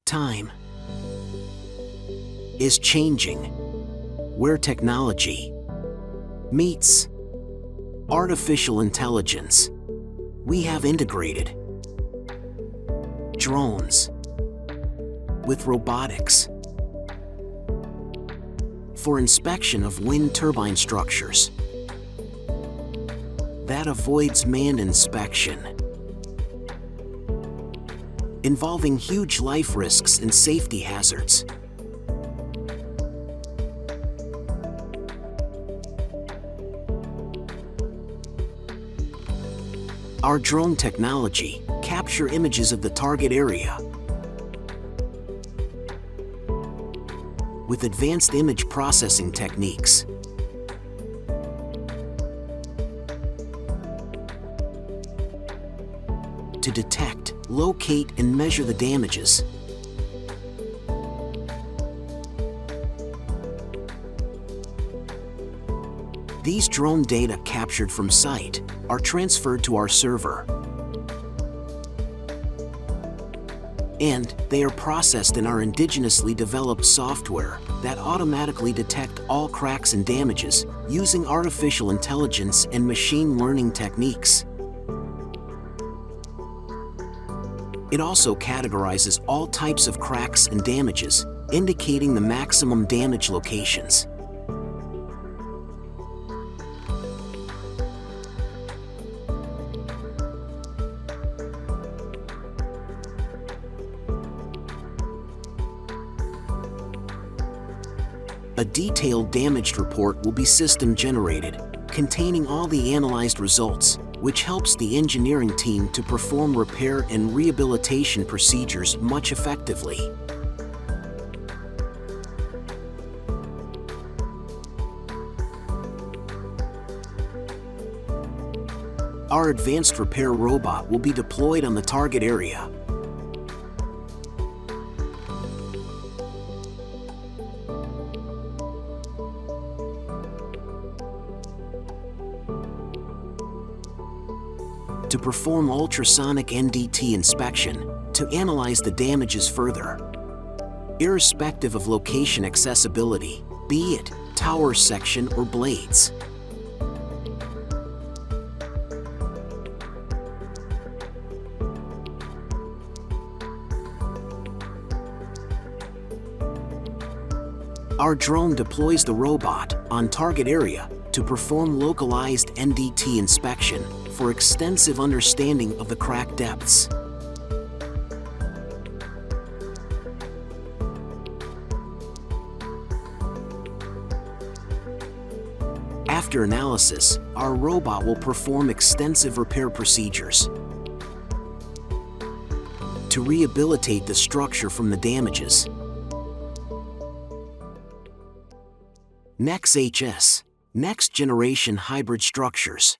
Time is changing where technology meets artificial intelligence. We have integrated drones with robotics for inspection of wind turbine structures. That avoids manned inspection, involving huge life risks and safety hazards. Our drone technology captures images of the target area with advanced image processing techniques. To detect, locate, and measure the damages. These drone data captured from site are transferred to our server, and they are processed in our indigenously developed software that automatically detect all cracks and damages using artificial intelligence and machine learning techniques. It also categorizes all types of cracks and damages, indicating the maximum damage locations. A detailed damage report will be system-generated, containing all the analyzed results, which helps the engineering team to perform repair and rehabilitation procedures much effectively. Our advanced repair robot will be deployed on the target area. To perform ultrasonic NDT inspection to analyze the damages further, irrespective of location accessibility, be it tower section or blades. Our drone deploys the robot on target area to perform localized NDT inspection for extensive understanding of the crack depths. After analysis, our robot will perform extensive repair procedures to rehabilitate the structure from the damages. NextHS, Next Generation Hybrid Structures.